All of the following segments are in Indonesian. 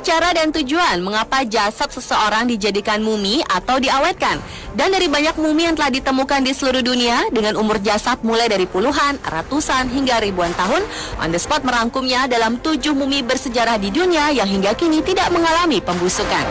cara dan tujuan mengapa jasad seseorang dijadikan mumi atau diawetkan. Dan dari banyak mumi yang telah ditemukan di seluruh dunia dengan umur jasad mulai dari puluhan, ratusan hingga ribuan tahun, On The Spot merangkumnya dalam 7 mumi bersejarah di dunia yang hingga kini tidak mengalami pembusukan.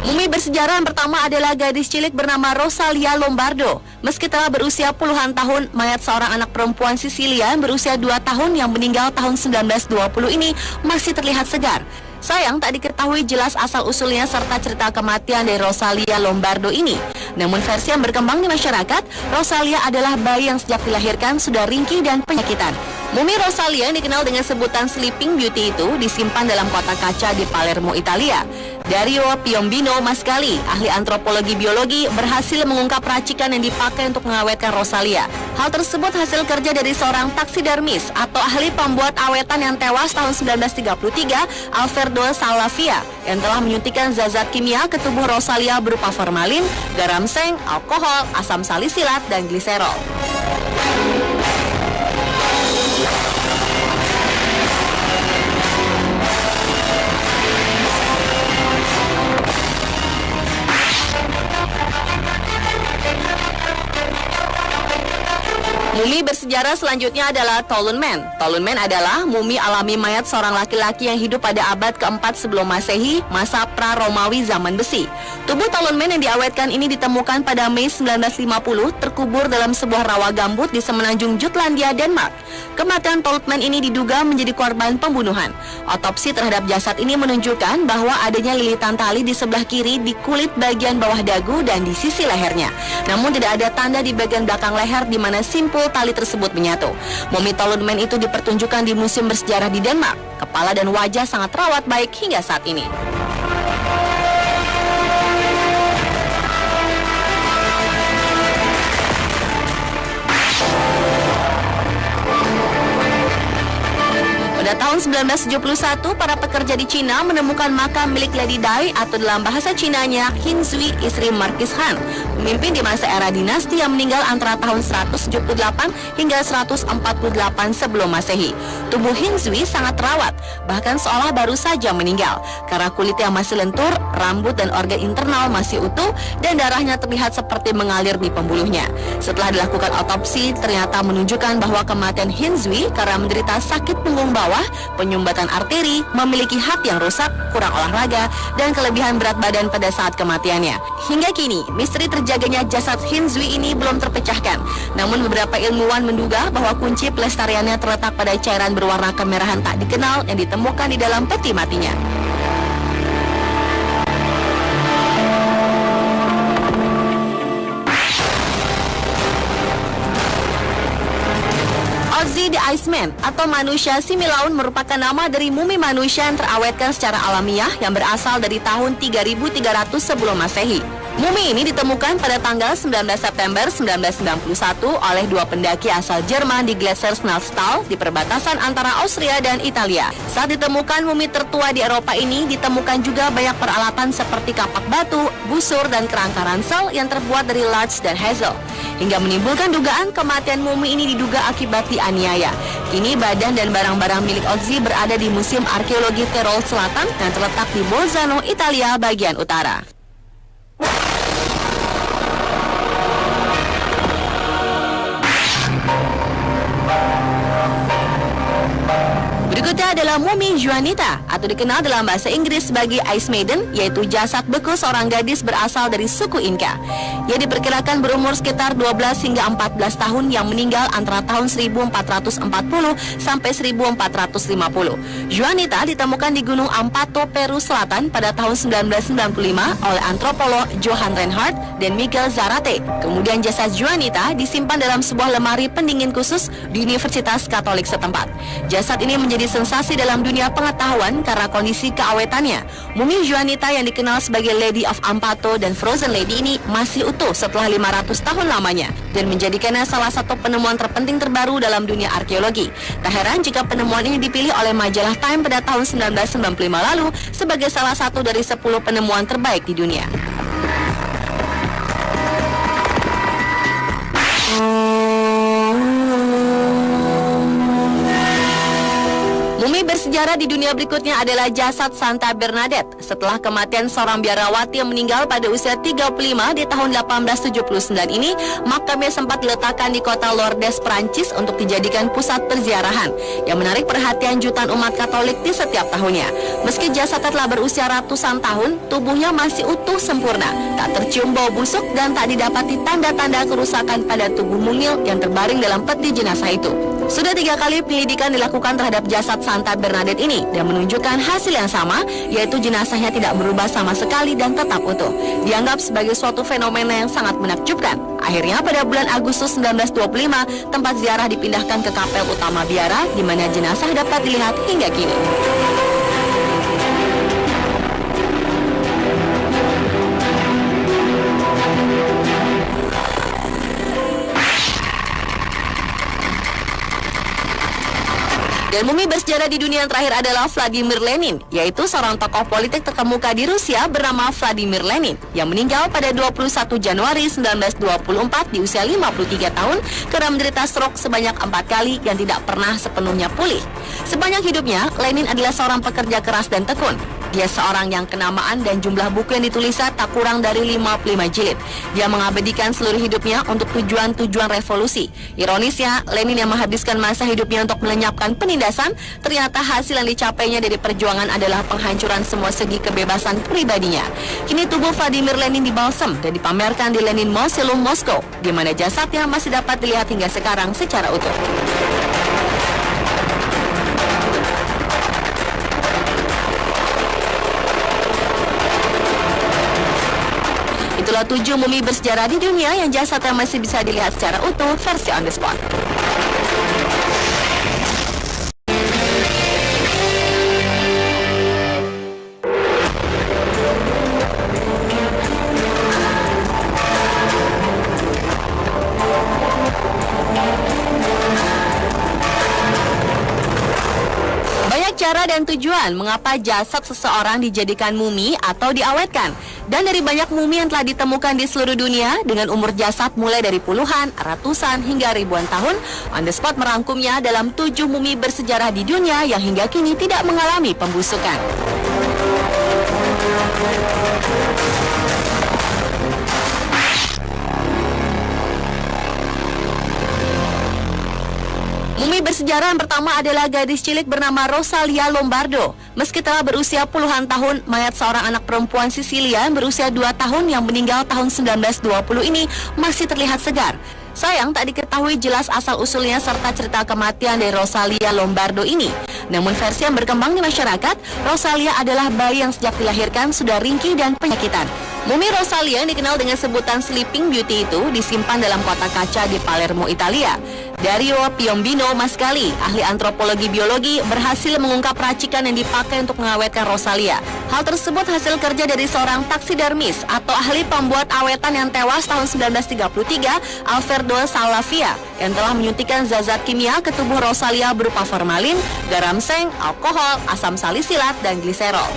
Mumi bersejarah yang pertama adalah gadis cilik bernama Rosalia Lombardo. Meski telah berusia puluhan tahun, mayat seorang anak perempuan Sisilia yang berusia 2 tahun yang meninggal tahun 1920 ini masih terlihat segar. Sayang tak diketahui jelas asal-usulnya serta cerita kematian dari Rosalia Lombardo ini. Namun versi yang berkembang di masyarakat, Rosalia adalah bayi yang sejak dilahirkan sudah ringkih dan penyakitan. Mumi Rosalia yang dikenal dengan sebutan Sleeping Beauty itu disimpan dalam kotak kaca di Palermo, Italia. Dario Piombino Mascali, ahli antropologi biologi, berhasil mengungkap racikan yang dipakai untuk mengawetkan Rosalia. Hal tersebut hasil kerja dari seorang taksidermis atau ahli pembuat awetan yang tewas tahun 1933, Alfredo Salavia, yang telah menyuntikkan zat kimia ke tubuh Rosalia berupa formalin, garam seng, alkohol, asam salisilat, dan gliserol. Mumi bersejarah selanjutnya adalah Tollun Man. Tollun Man adalah mumi alami mayat seorang laki-laki yang hidup pada abad ke-4 sebelum Masehi, masa pra-Romawi zaman besi. Tubuh Tollun Man yang diawetkan ini ditemukan pada Mei 1950, terkubur dalam sebuah rawa gambut di semenanjung Jutlandia, Denmark. Kematian Tollun Man ini diduga menjadi korban pembunuhan. Otopsi terhadap jasad ini menunjukkan bahwa adanya lilitan tali di sebelah kiri di kulit bagian bawah dagu dan di sisi lehernya. Namun tidak ada tanda di bagian belakang leher di mana simpul tali tersebut menyatu. Mumi Tollun Man itu dipertunjukkan di museum bersejarah di Denmark. Kepala dan wajah sangat terawat baik hingga saat ini. Pada tahun 1971, para pekerja di Cina menemukan makam milik Lady Dai atau dalam bahasa Cinanya Hin Zui, istri Marquis Han, pemimpin di masa era dinasti yang meninggal antara tahun 178 hingga 148 sebelum Masehi. Tubuh Hin Zui sangat terawat, bahkan seolah baru saja meninggal, karena kulit yang masih lentur, rambut dan organ internal masih utuh, dan darahnya terlihat seperti mengalir di pembuluhnya. Setelah dilakukan otopsi, ternyata menunjukkan bahwa kematian Hin Zui karena menderita sakit punggung bawah, penyumbatan arteri, memiliki hati yang rusak, kurang olahraga, dan kelebihan berat badan pada saat kematiannya. Hingga kini, misteri terjaganya jasad Hin Zui ini belum terpecahkan. Namun beberapa ilmuwan menduga bahwa kunci pelestariannya terletak pada cairan berwarna kemerahan tak dikenal yang ditemukan di dalam peti matinya. Ozzy the Iceman atau manusia Similaun merupakan nama dari mumi manusia yang terawetkan secara alamiah yang berasal dari tahun 3300 sebelum Masehi. Mumi ini ditemukan pada tanggal 19 September 1991 oleh 2 pendaki asal Jerman di Gletser Snæfell di perbatasan antara Austria dan Italia. Saat ditemukan mumi tertua di Eropa ini, ditemukan juga banyak peralatan seperti kapak batu, busur, dan kerangka ransel yang terbuat dari larch dan hazel. Hingga menimbulkan dugaan kematian mumi ini diduga akibat dianiaya. Kini badan dan barang-barang milik Ozzy berada di Museum Arkeologi Tirol Selatan yang terletak di Bolzano, Italia bagian utara. Berikutnya adalah mumi Juanita atau dikenal dalam bahasa Inggris sebagai Ice Maiden, yaitu jasad beku seorang gadis berasal dari suku Inca. Ia diperkirakan berumur sekitar 12 hingga 14 tahun yang meninggal antara tahun 1440 sampai 1450. Juanita ditemukan di Gunung Ampato, Peru Selatan pada tahun 1995 oleh antropolog Johan Reinhardt dan Miguel Zarate. Kemudian jasad Juanita disimpan dalam sebuah lemari pendingin khusus di Universitas Katolik setempat. Jasad ini menjadi sensasi dalam dunia pengetahuan karena kondisi keawetannya. Mumi Juanita yang dikenal sebagai Lady of Ampato dan Frozen Lady ini masih utuh setelah 500 tahun lamanya dan menjadikannya salah satu penemuan terpenting terbaru dalam dunia arkeologi. Tak heran jika penemuan ini dipilih oleh majalah Time pada tahun 1995 lalu sebagai salah satu dari 10 penemuan terbaik di dunia. Mumi bersejarah di dunia berikutnya adalah jasad Santa Bernadette. Setelah kematian seorang biarawati yang meninggal pada usia 35 di tahun 1879 ini, makamnya sempat diletakkan di kota Lourdes, Prancis untuk dijadikan pusat perziarahan yang menarik perhatian jutaan umat Katolik di setiap tahunnya. Meski jasadnya telah berusia ratusan tahun, tubuhnya masih utuh sempurna, tak tercium bau busuk dan tak didapati tanda-tanda kerusakan pada tubuh mungil yang terbaring dalam peti jenazah itu. Sudah 3 kali penyelidikan dilakukan terhadap jasad Santa Bernadette ini dan menunjukkan hasil yang sama, yaitu jenazahnya tidak berubah sama sekali dan tetap utuh. Dianggap sebagai suatu fenomena yang sangat menakjubkan. Akhirnya pada bulan Agustus 1925, tempat ziarah dipindahkan ke kapel utama biara, di mana jenazah dapat dilihat hingga kini. Dan mumi bersejarah di dunia yang terakhir adalah Vladimir Lenin, yaitu seorang tokoh politik terkemuka di Rusia bernama Vladimir Lenin yang meninggal pada 21 Januari 1924 di usia 53 tahun karena menderita stroke sebanyak 4 kali yang tidak pernah sepenuhnya pulih. Sepanjang hidupnya, Lenin adalah seorang pekerja keras dan tekun. Dia seorang yang kenamaan dan jumlah buku yang ditulisnya tak kurang dari 55 jilid. Dia mengabadikan seluruh hidupnya untuk tujuan-tujuan revolusi. Ironisnya, Lenin yang menghabiskan masa hidupnya untuk melenyapkan penindasan, ternyata hasil yang dicapainya dari perjuangan adalah penghancuran semua segi kebebasan pribadinya. Kini tubuh Vladimir Lenin dibalsem dan dipamerkan di Lenin Mausoleum Moskow, di mana jasadnya masih dapat dilihat hingga sekarang secara utuh. Itulah 7 mumi bersejarah di dunia yang jasadnya masih bisa dilihat secara utuh versi on the spot. Cara dan tujuan mengapa jasad seseorang dijadikan mumi atau diawetkan. Dan dari banyak mumi yang telah ditemukan di seluruh dunia dengan umur jasad mulai dari puluhan, ratusan hingga ribuan tahun, On The Spot merangkumnya dalam 7 mumi bersejarah di dunia yang hingga kini tidak mengalami pembusukan. Mumi bersejarah yang pertama adalah gadis cilik bernama Rosalia Lombardo. Meski telah berusia puluhan tahun, mayat seorang anak perempuan Sisilia yang berusia 2 tahun yang meninggal tahun 1920 ini masih terlihat segar. Sayang tak diketahui jelas asal-usulnya serta cerita kematian dari Rosalia Lombardo ini. Namun versi yang berkembang di masyarakat, Rosalia adalah bayi yang sejak dilahirkan sudah ringkih dan penyakitan. Mumi Rosalia yang dikenal dengan sebutan Sleeping Beauty itu disimpan dalam kotak kaca di Palermo, Italia. Dario Piombino Mascali, ahli antropologi biologi, berhasil mengungkap racikan yang dipakai untuk mengawetkan Rosalia. Hal tersebut hasil kerja dari seorang taksidermis atau ahli pembuat awetan yang tewas tahun 1933, Alfredo Salavia, yang telah menyuntikkan zat-zat kimia ke tubuh Rosalia berupa formalin, garam seng, alkohol, asam salisilat, dan gliserol.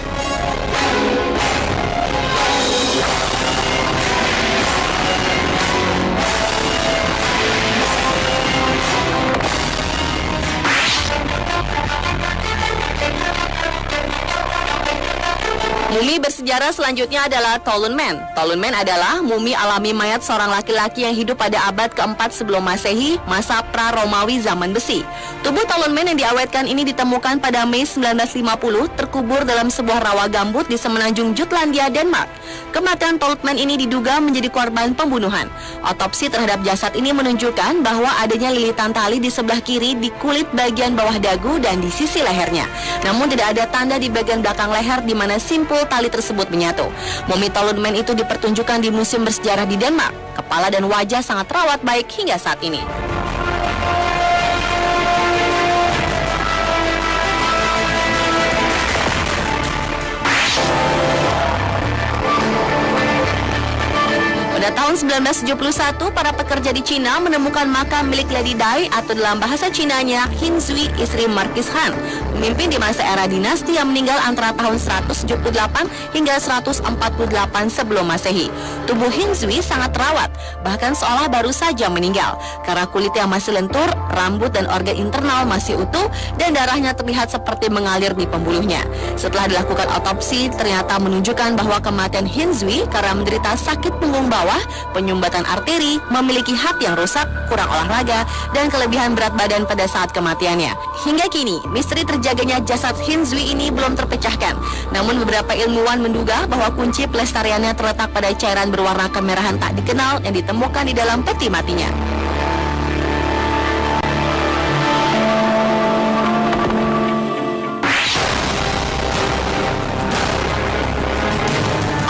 Mumi bersejarah selanjutnya adalah Tollun Man. Tollun Man adalah mumi alami mayat seorang laki-laki yang hidup pada abad keempat sebelum Masehi, masa pra-Romawi zaman besi. Tubuh Tollun Man yang diawetkan ini ditemukan pada Mei 1950, terkubur dalam sebuah rawa gambut di semenanjung Jutlandia, Denmark. Kematian Tollun Man ini diduga menjadi korban pembunuhan. Otopsi terhadap jasad ini menunjukkan bahwa adanya lilitan tali di sebelah kiri di kulit bagian bawah dagu dan di sisi lehernya. Namun tidak ada tanda di bagian belakang leher di mana simpul tali tersebut menyatu. Mumi Tollun Man itu dipertunjukkan di museum bersejarah di Denmark. Kepala dan wajah sangat terawat baik hingga saat ini. Pada tahun 1971, para pekerja di Cina menemukan makam milik Lady Dai atau dalam bahasa Cinanya Hin Zui, istri Marquis Han, pemimpin di masa era dinasti yang meninggal antara tahun 178 hingga 148 sebelum Masehi. Tubuh Hin Zui sangat terawat, bahkan seolah baru saja meninggal, karena kulit yang masih lentur, rambut dan organ internal masih utuh, dan darahnya terlihat seperti mengalir di pembuluhnya. Setelah dilakukan otopsi, ternyata menunjukkan bahwa kematian Hin Zui karena menderita sakit punggung bawah, penyumbatan arteri, memiliki hati yang rusak, kurang olahraga, dan kelebihan berat badan pada saat kematiannya. Hingga kini, misteri terjaganya jasad Hin Zui ini belum terpecahkan. Namun beberapa ilmuwan menduga bahwa kunci pelestariannya terletak pada cairan berwarna kemerahan tak dikenal yang ditemukan di dalam peti matinya.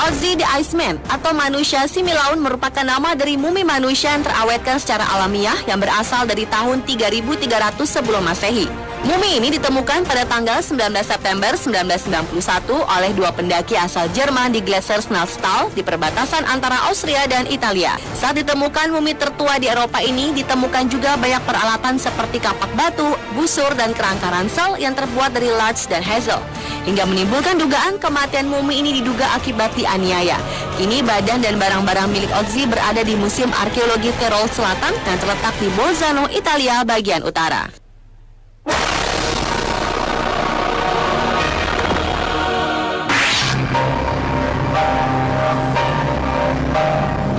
Ozzy the Iceman atau manusia similaun merupakan nama dari mumi manusia yang terawetkan secara alamiah yang berasal dari tahun 3300 sebelum Masehi. Mumi ini ditemukan pada tanggal 19 September 1991 oleh dua pendaki asal Jerman di Gletser Snæfell di perbatasan antara Austria dan Italia. Saat ditemukan mumi tertua di Eropa ini, ditemukan juga banyak peralatan seperti kapak batu, busur, dan kerangka ransel yang terbuat dari larch dan hazel. Hingga menimbulkan dugaan kematian mumi ini diduga akibat dianiaya. Kini badan dan barang-barang milik Ozzy berada di Museum Arkeologi Tirol Selatan yang terletak di Bolzano, Italia bagian utara.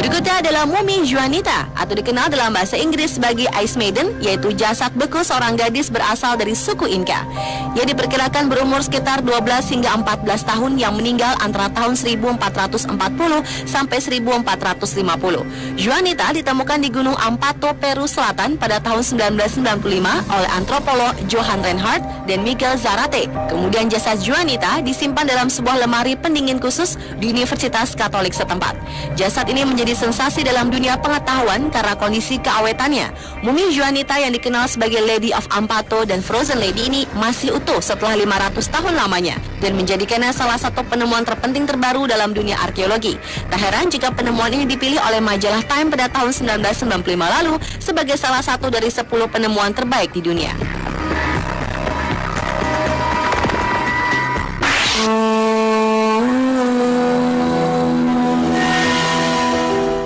Berikutnya adalah mumi Juanita atau dikenal dalam bahasa Inggris sebagai Ice Maiden, yaitu jasad beku seorang gadis berasal dari suku Inca. Ia diperkirakan berumur sekitar 12 hingga 14 tahun yang meninggal antara tahun 1440 sampai 1450. Juanita ditemukan di Gunung Ampato, Peru Selatan pada tahun 1995 oleh antropolog Johann Reinhardt dan Miguel Zarate. Kemudian jasad Juanita disimpan dalam sebuah lemari pendingin khusus di Universitas Katolik setempat. Jasad ini menjadi sensasi dalam dunia pengetahuan karena kondisi keawetannya. Mumi Juanita yang dikenal sebagai Lady of Ampato dan Frozen Lady ini masih utuh setelah 500 tahun lamanya dan menjadikannya salah satu penemuan terpenting terbaru dalam dunia arkeologi. Tak heran jika penemuan ini dipilih oleh majalah Time pada tahun 1995 lalu sebagai salah satu dari 10 penemuan terbaik di dunia.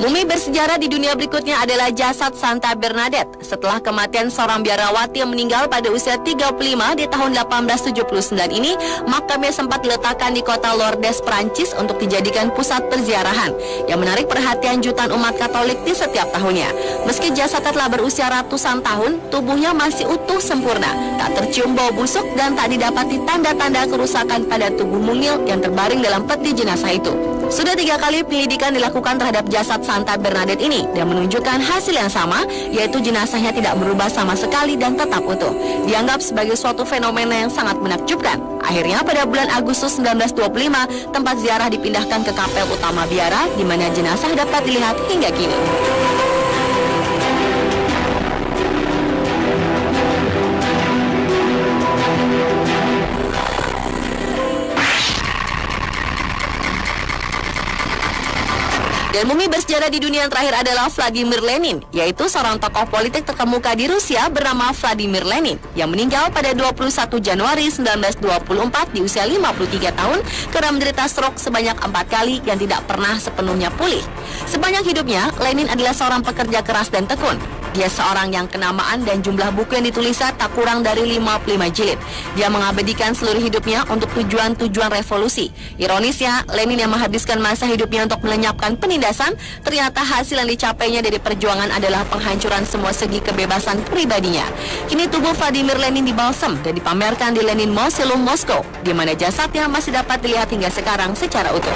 Mumi bersejarah di dunia berikutnya adalah jasad Santa Bernadette. Setelah kematian seorang biarawati yang meninggal pada usia 35 di tahun 1879 ini, makamnya sempat diletakkan di kota Lourdes, Prancis untuk dijadikan pusat perziarahan yang menarik perhatian jutaan umat Katolik di setiap tahunnya. Meski jasadnya telah berusia ratusan tahun, tubuhnya masih utuh sempurna, tak tercium bau busuk dan tak didapati tanda-tanda kerusakan pada tubuh mungil yang terbaring dalam peti jenazah itu. Sudah 3 kali penyelidikan dilakukan terhadap jasad Santa Bernadette ini dan menunjukkan hasil yang sama, yaitu jenazahnya tidak berubah sama sekali dan tetap utuh. Dianggap sebagai suatu fenomena yang sangat menakjubkan. Akhirnya pada bulan Agustus 1925, tempat ziarah dipindahkan ke kapel utama biara di mana jenazah dapat dilihat hingga kini. Dan mumi bersejarah di dunia yang terakhir adalah Vladimir Lenin, yaitu seorang tokoh politik terkemuka di Rusia bernama Vladimir Lenin yang meninggal pada 21 Januari 1924 di usia 53 tahun karena menderita stroke sebanyak 4 kali yang tidak pernah sepenuhnya pulih. Sepanjang hidupnya, Lenin adalah seorang pekerja keras dan tekun. Dia seorang yang kenamaan dan jumlah buku yang ditulisnya tak kurang dari 55 jilid. Dia mengabadikan seluruh hidupnya untuk tujuan-tujuan revolusi. Ironisnya, Lenin yang menghabiskan masa hidupnya untuk melenyapkan penindasan, ternyata hasil yang dicapainya dari perjuangan adalah penghancuran semua segi kebebasan pribadinya. Kini tubuh Vladimir Lenin dibalsam dan dipamerkan di Lenin Mausoleum Moskow, di mana jasadnya masih dapat dilihat hingga sekarang secara utuh.